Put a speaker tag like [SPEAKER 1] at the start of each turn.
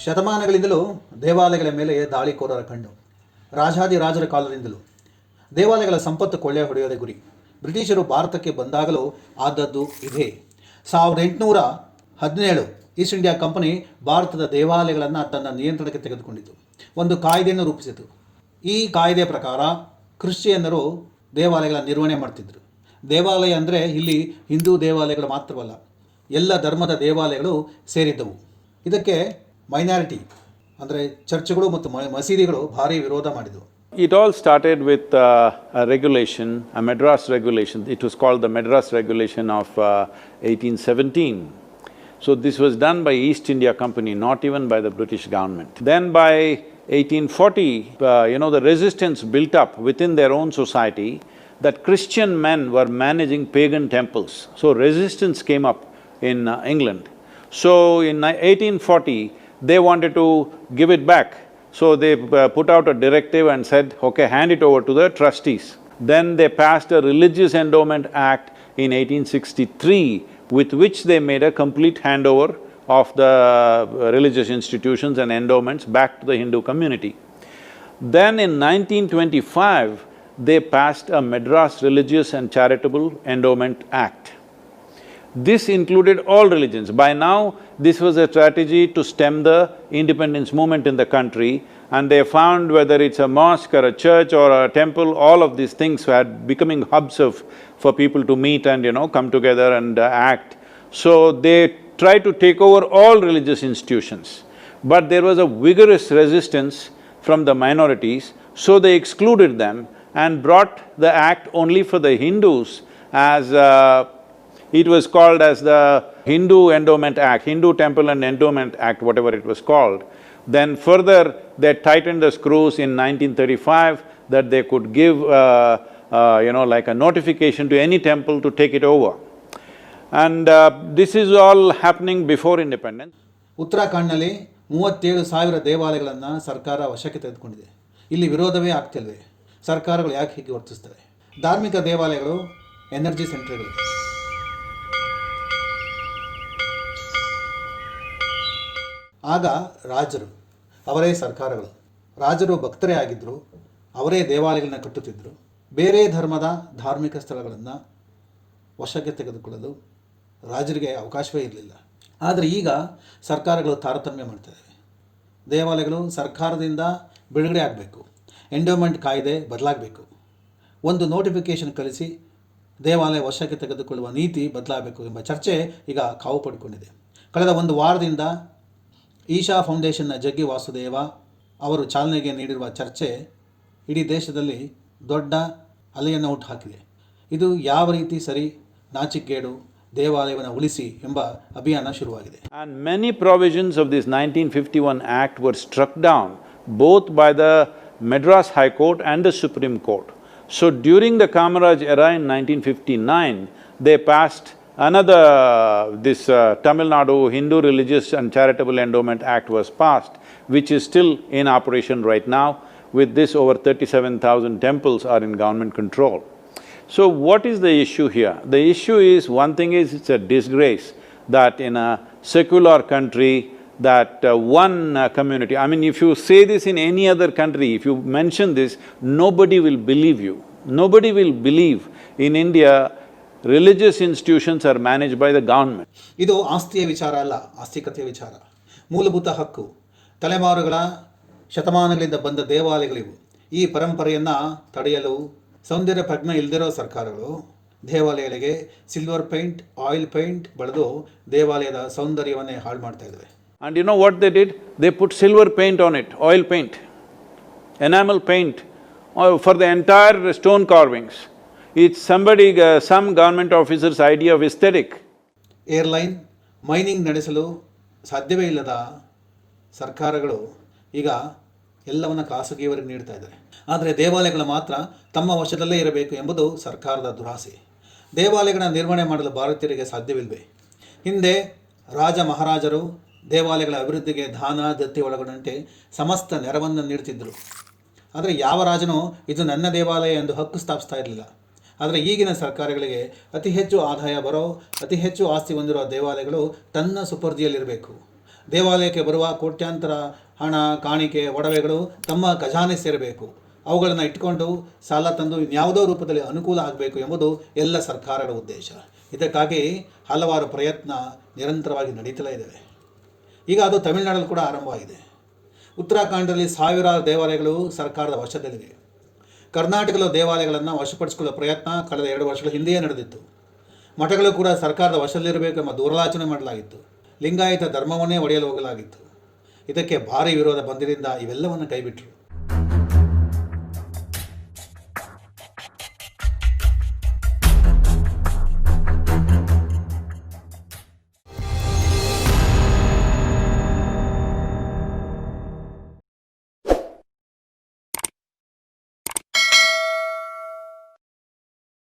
[SPEAKER 1] ಶತಮಾನಗಳಿಂದಲೂ ದೇವಾಲಯಗಳ ಮೇಲೆ ದಾಳಿಕೋರರ ಕಣ್ಣು. ರಾಜಾದಿರಾಜರ ಕಾಲದಿಂದಲೂ ದೇವಾಲಯಗಳ ಸಂಪತ್ತು ಕೊಳ್ಳೆ ಹೊಡೆಯೋದೇ ಗುರಿ. ಬ್ರಿಟಿಷರು ಭಾರತಕ್ಕೆ ಬಂದಾಗಲೂ ಆದದ್ದು ಇದೇ. 1817 ಈಸ್ಟ್ ಇಂಡಿಯಾ ಕಂಪನಿ ಭಾರತದ ದೇವಾಲಯಗಳನ್ನು ತನ್ನ ನಿಯಂತ್ರಣಕ್ಕೆ ತೆಗೆದುಕೊಂಡಿತು. ಒಂದು ಕಾಯ್ದೆಯನ್ನು ರೂಪಿಸಿತು. ಈ ಕಾಯ್ದೆ ಪ್ರಕಾರ ಕ್ರಿಶ್ಚಿಯನ್ನರು ದೇವಾಲಯಗಳ ನಿರ್ವಹಣೆ ಮಾಡ್ತಿದ್ರು. ದೇವಾಲಯ ಅಂದರೆ ಇಲ್ಲಿ ಹಿಂದೂ ದೇವಾಲಯಗಳು ಮಾತ್ರವಲ್ಲ, ಎಲ್ಲ ಧರ್ಮದ ದೇವಾಲಯಗಳು ಸೇರಿದ್ದವು. ಇದಕ್ಕೆ ಮೈನಾರಿಟಿ ಅಂದರೆ ಚರ್ಚ್ಗಳು ಮತ್ತು ಮಸೀದಿಗಳು ಭಾರಿ ವಿರೋಧ ಮಾಡಿದವು.
[SPEAKER 2] It all started with a regulation, a Madras regulation. It was called the Madras Regulation of 1817. So this was done by East India Company, not even by the British government. Then by 1840, the resistance built up within their own society that Christian men were managing pagan temples. So resistance came up in England. So in 1840, they wanted to give it back. So they put out a directive and said, okay, hand it over to the trustees. Then they passed a Religious Endowment Act in 1863, with which they made a complete handover of the religious institutions and endowments back to the Hindu community. Then in 1925, they passed a Madras Religious and Charitable Endowment Act. This included all religions. By now, this was a strategy to stem the independence movement in the country, and they found whether it's a mosque or a church or a temple, all of these things were becoming hubs for people to meet and, come together and act. So they tried to take over all religious institutions. But there was a vigorous resistance from the minorities, so they excluded them and brought the act only for the Hindus as it was called as the Hindu Endowment Act, Hindu Temple and Endowment Act, whatever it was called. Then further, they tightened the screws in 1935 that they could give, like a notification to any temple to take it over. And this is all happening before independence.
[SPEAKER 1] ಉತ್ತರಾಖಂಡ್ನಲ್ಲಿ 37,000 ದೇವಾಲಯಗಳನ್ನು ಸರ್ಕಾರ ವಶಕ್ಕೆ ತೆಗೆದುಕೊಂಡಿದೆ. ಇಲ್ಲಿ ವಿರೋಧವೇ ಆಗ್ತಿಲ್ವೇ? ಸರ್ಕಾರಗಳು ಯಾಕೆ ಹೀಗೆ ವರ್ತಿಸ್ತವೆ? ಧಾರ್ಮಿಕ ದೇವಾಲಯಗಳು ಎನರ್ಜಿ ಸೆಂಟರ್ಗಳು. ಆಗ ರಾಜರು ಅವರೇ ಸರ್ಕಾರಗಳು. ರಾಜರು ಭಕ್ತರೇ ಆಗಿದ್ದರು, ಅವರೇ ದೇವಾಲಯಗಳನ್ನ ಕಟ್ಟುತ್ತಿದ್ದರು. ಬೇರೆ ಧರ್ಮದ ಧಾರ್ಮಿಕ ಸ್ಥಳಗಳನ್ನು ವಶಕ್ಕೆ ತೆಗೆದುಕೊಳ್ಳಲು ರಾಜರಿಗೆ ಅವಕಾಶವೇ ಇರಲಿಲ್ಲ. ಆದರೆ ಈಗ ಸರ್ಕಾರಗಳು ತಾರತಮ್ಯ ಮಾಡ್ತಾಯಿವೆ. ದೇವಾಲಯಗಳು ಸರ್ಕಾರದಿಂದ ಬಿಡುಗಡೆ ಆಗಬೇಕು, ಎಂಡೋಮೆಂಟ್ ಕಾಯ್ದೆ ಬದಲಾಗಬೇಕು, ಒಂದು ನೋಟಿಫಿಕೇಷನ್ ಕಳಿಸಿ ದೇವಾಲಯ ವಶಕ್ಕೆ ತೆಗೆದುಕೊಳ್ಳುವ ನೀತಿ ಬದಲಾಗಬೇಕು ಎಂಬ ಚರ್ಚೆ ಈಗ ಕಾವು ಪಡ್ಕೊಂಡಿದೆ. ಕಳೆದ ಒಂದು ವಾರದಿಂದ ಈಶಾ ಫೌಂಡೇಶನ್ನ ಜಗ್ಗಿ ವಾಸುದೇವ ಅವರು ಚಾಲನೆಗೆ ನೀಡಿರುವ ಚರ್ಚೆ ಇಡೀ ದೇಶದಲ್ಲಿ ದೊಡ್ಡ ಅಲೆಯನ್ನು ಹುಟ್ಟುಹಾಕಿದೆ. ಇದು ಯಾವ ರೀತಿ ಸರಿ, ನಾಚಿಕೆಗೇಡು, ದೇವಾಲಯವನ್ನು ಉಳಿಸಿ ಎಂಬ ಅಭಿಯಾನ ಶುರುವಾಗಿದೆ.
[SPEAKER 2] And many provisions of this 1951 Act were struck down both by the Madras High Court and the Supreme Court. So during the Kamaraj era in 1959, they passed another… Tamil Nadu Hindu Religious and Charitable Endowment Act was passed, which is still in operation right now. With this, over 37,000 temples are in government control. So what is the issue here? The issue is, one thing is, it's a disgrace that in a secular country that one community… I mean, if you say this in any other country, if you mention this, nobody will believe you. Nobody will believe in India religious institutions are managed by the government.
[SPEAKER 1] ಇದು ಆಸ್ತಿಯ ವಿಚಾರ ಅಲ್ಲ, ಆಸ್ತಿಕತೆಯ ವಿಚಾರ. ಮೂಲಭೂತ ಹಕ್ಕು. ತಲೆಮಾರುಗಳ ಶತಮಾನಗಳಿಂದ ಬಂದ ದೇವಾಲಯಗಳಿವು. ಈ ಪರಂಪರೆಯನ್ನು ತಡೆಯಲು ಸೌಂದರ್ಯ ಪ್ರಜ್ಞೆ ಇಲ್ಲದಿರೋ ಸರ್ಕಾರಗಳು ದೇವಾಲಯಗಳಿಗೆ ಸಿಲ್ವರ್ ಪೇಂಟ್, ಆಯಿಲ್ ಪೇಂಟ್ ಬಳದು ದೇವಾಲಯದ ಸೌಂದರ್ಯವನ್ನೇ ಹಾಳು ಮಾಡ್ತಾ ಇದ್ದಾವೆ.
[SPEAKER 2] And you know what they did? They put silver paint on it, oil paint, enamel paint for the entire stone carvings. It's some government officer's idea of aesthetic.
[SPEAKER 1] Airline, mining ನಡೆಸಲು ಸಾಧ್ಯವೇ ಇಲ್ಲದ ಸರ್ಕಾರಗಳು ಈಗ ಎಲ್ಲವನ್ನ ಖಾಸಗಿಯವರಿಗೆ ನೀಡ್ತಾ ಇದ್ದಾರೆ. ಆದರೆ ದೇವಾಲಯಗಳು ಮಾತ್ರ ತಮ್ಮ ವಶದಲ್ಲೇ ಇರಬೇಕು ಎಂಬುದು ಸರ್ಕಾರದ ದುರಾಸೆ. ದೇವಾಲಯಗಳ ನಿರ್ವಹಣೆ ಮಾಡಲು ಭಾರತೀಯರಿಗೆ ಸಾಧ್ಯವಿಲ್ವೇ? ಹಿಂದೆ ರಾಜ ಮಹಾರಾಜರು ದೇವಾಲಯಗಳ ಅಭಿವೃದ್ಧಿಗೆ ದಾನ ದತ್ತಿ ಒಳಗೊಂಡಂತೆ ಸಮಸ್ತ ನೆರವನ್ನು ನೀಡುತ್ತಿದ್ದರು. ಆದರೆ ಯಾವ ರಾಜನೂ ಇದು ನನ್ನ ದೇವಾಲಯ ಎಂದು ಹಕ್ಕು ಸ್ಥಾಪಿಸ್ತಾ ಇರಲಿಲ್ಲ. ಆದರೆ ಈಗಿನ ಸರ್ಕಾರಗಳಿಗೆ ಅತಿ ಹೆಚ್ಚು ಆದಾಯ ಬರೋ, ಅತಿ ಹೆಚ್ಚು ಆಸ್ತಿ ಹೊಂದಿರುವ ದೇವಾಲಯಗಳು ತನ್ನ ಸುಪರ್ದಿಯಲ್ಲಿರಬೇಕು. ದೇವಾಲಯಕ್ಕೆ ಬರುವ ಕೋಟ್ಯಾಂತರ ಹಣ, ಕಾಣಿಕೆ, ಒಡವೆಗಳು ತಮ್ಮ ಖಜಾನೆ ಸೇರಬೇಕು. ಅವುಗಳನ್ನು ಇಟ್ಕೊಂಡು ಸಾಲ ತಂದು ಇನ್ಯಾವುದೋ ರೂಪದಲ್ಲಿ ಅನುಕೂಲ ಆಗಬೇಕು ಎಂಬುದು ಎಲ್ಲ ಸರ್ಕಾರಗಳ ಉದ್ದೇಶ. ಇದಕ್ಕಾಗಿ ಹಲವಾರು ಪ್ರಯತ್ನ ನಿರಂತರವಾಗಿ ನಡೀತಲೇ ಇದ್ದಾವೆ. ಈಗ ಅದು ತಮಿಳುನಾಡಲ್ಲಿ ಕೂಡ ಆರಂಭವಾಗಿದೆ. ಉತ್ತರಾಖಂಡದಲ್ಲಿ ಸಾವಿರಾರು ದೇವಾಲಯಗಳು ಸರ್ಕಾರದ ವಶದಲ್ಲಿವೆ. ಕರ್ನಾಟಕದ ದೇವಾಲಯಗಳನ್ನು ವಶಪಡಿಸಿಕೊಳ್ಳುವ ಪ್ರಯತ್ನ ಕಳೆದ 2 ವರ್ಷಗಳ ಹಿಂದೆಯೇ ನಡೆದಿತ್ತು. ಮಠಗಳು ಕೂಡ ಸರ್ಕಾರದ ವಶದಲ್ಲಿರಬೇಕು ಎಂಬ ದೂರಾಲೋಚನೆ ಮಾಡಲಾಗಿತ್ತು. ಲಿಂಗಾಯತ ಧರ್ಮವನ್ನೇ ಒಡೆಯಲು ಹೋಗಲಾಗಿತ್ತು. ಇದಕ್ಕೆ ಭಾರಿ ವಿರೋಧ ಬಂದಿದ್ದರಿಂದ ಇವೆಲ್ಲವನ್ನು ಕೈಬಿಟ್ಟರು.